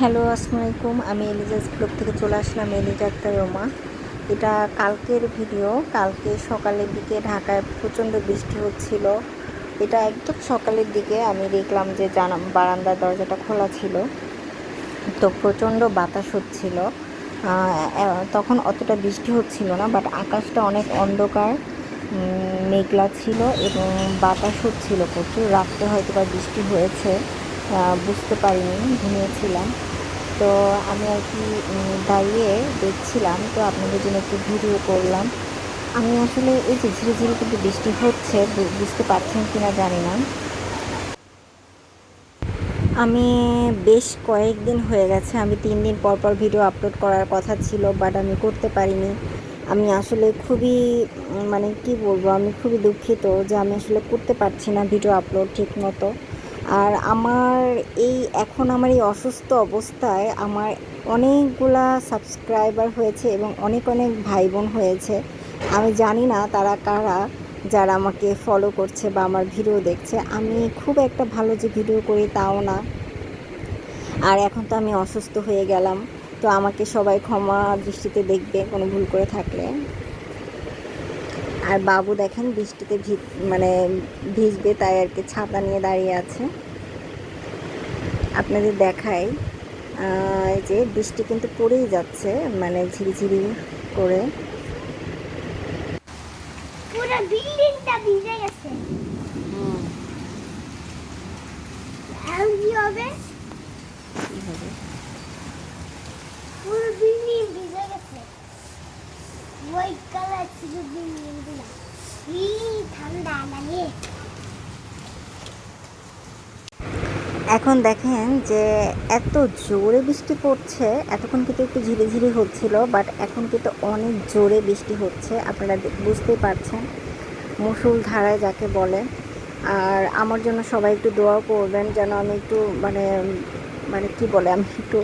Hello, আসসালামু আলাইকুম। আমি এলিজাস ব্লগ থেকে চলে আসলাম, এলিজা আক্তার রোমা। এটা কালকের ভিডিও। কালকে সকালের দিকে ঢাকায় প্রচণ্ড বৃষ্টি হচ্ছিল। এটা একদম সকালের দিকে আমি দেখলাম যে বারান্দার দরজাটা খোলা ছিল, তো প্রচণ্ড বাতাস হচ্ছিল। তখন অতটা বৃষ্টি হচ্ছিল না, বাট আকাশটা অনেক অন্ধকার, মেঘলা ছিল এবং বাতাস হচ্ছিল প্রচুর। রাত্রে হয়তো বা বৃষ্টি হয়েছে, বুঝতে পারিনি, ঘুমিয়েছিলাম। তো আমি আর কি দাঁড়িয়ে দেখছিলাম, তো আপনাদের জন্য একটু ভিডিও করলাম। আমি আসলে এই যে ঝিরিঝিরি কিন্তু বৃষ্টি হচ্ছে, বুঝতে পারছেন কিনা জানি না। আমি বেশ কয়েকদিন হয়ে গেছে, আমি 3 দিন পর পর ভিডিও আপলোড করার কথা ছিল, বাট আমি করতে পারিনি। আমি আসলে খুবই মানে কি বলবো, আমি খুবই দুঃখিত যে আমি আসলে করতে পারছি না ভিডিও আপলোড ঠিক মতো। আর আমার এই অসুস্থ অবস্থায় আমার অনেকগুলা সাবস্ক্রাইবার হয়েছে এবং অনেক অনেক ভাই বোন হয়েছে। আমি জানি না তারা কারা, যারা আমাকে ফলো করছে বা আমার ভিডিও দেখছে। আমি খুব একটা ভালো যে ভিডিও করি তাও না। আর এখন তো আমি অসুস্থ হয়ে গেলাম, তো আমাকে সবাই ক্ষমা দৃষ্টিতে দেখবে কোনো ভুল করে থাকলে। আর বাবু দেখেন বৃষ্টিতে মানে ভিজবে, তাই আর কি ছাতা নিয়ে দাঁড়িয়ে আছে। আপনাদের দেখাই, এই যে বৃষ্টি কিন্তু পড়েই যাচ্ছে, মানে ঝিরিঝিরি করে। পুরো বিল্ডিংটা ভিজে গেছে। এখন কি হবে? কি হবে? পুরো বিল্ডিং ভিজে গেছে। হোয়াইট কালার ছিল বিল্ডিংগুলো। কি ঠান্ডা লাগে। এখন দেখেন যে এত জোরে বৃষ্টি পড়ছে। এতক্ষণ কিন্তু একটু ঝিরিঝিরি হচ্ছিল, বাট এখন কিন্তু অনেক জোরে বৃষ্টি হচ্ছে, আপনারা বুঝতেই পারছেন, মুষলধারায় যাকে বলে। আর আমার জন্য সবাই একটু দোয়া করবেন যেন আমি একটু মানে মানে কি বলে, আমি একটু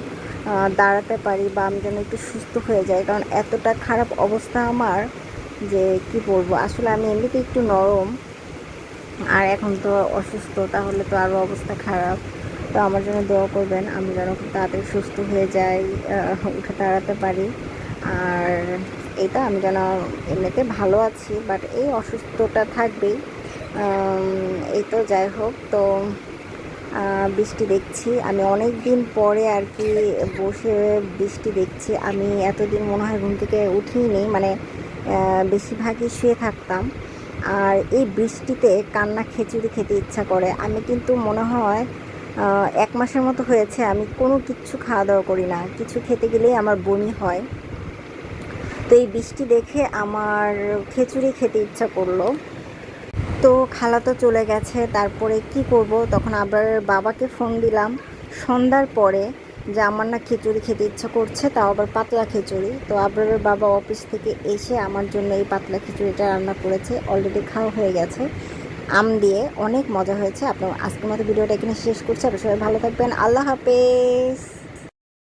দাঁড়াতে পারি বা আমি যেন একটু সুস্থ হয়ে যাই, কারণ এতটা খারাপ অবস্থা আমার যে কি বলবো। আসলে আমি এমনিতে একটু নরম, আর এখন তো অসুস্থ, তাহলে তো আরও অবস্থা খারাপ। তো আমার জন্য দোয়া করবেন, আমি যেন খুব তাড়াতাড়ি সুস্থ হয়ে যাই, উঠে দাঁড়াতে পারি। আর এটা আমি যেন এমনিতে ভালো আছি, বাট এই অসুস্থতা থাকবেই। এই তো যাই হোক। তো বৃষ্টি দেখছি আমি অনেক দিন পরে আর কি, বসে বৃষ্টি দেখছি। আমি এতদিন মনে হয় ঘুম থেকে উঠিনি, মানে বেশিরভাগই শুয়ে থাকতাম। আর এই বৃষ্টিতে কান্না খিচুড়ি খেতে ইচ্ছা করে। আমি কিন্তু মনে হয় 1 মাসের মতো হয়েছে আমি কোনো কিচ্ছু খাওয়া দাওয়া করি না, কিছু খেতে গেলেই আমার বমি হয়। তো এই বৃষ্টি দেখে আমার খিচুড়ি খেতে ইচ্ছা করলো। তো খালা তো চলে গেছে, তারপরে কি করব, তখন আবার বাবাকে ফোন দিলাম সন্ধ্যার পরে, যে আমার না খিচুড়ি খেতে ইচ্ছা করছে, তাও আবার পাতলা খিচুড়ি। তো আবরারের বাবা অফিস থেকে এসে আমার জন্য এই পাতলা খিচুড়িটা রান্না করেছে, অলরেডি খাওয়া হয়ে গেছে আম দিয়ে, অনেক মজা হয়েছে। আপনার আজকের মতো ভিডিওটা এখানে শেষ করছি। আপনারা সবাই ভালো থাকবেন, আল্লাহ হাফেজ।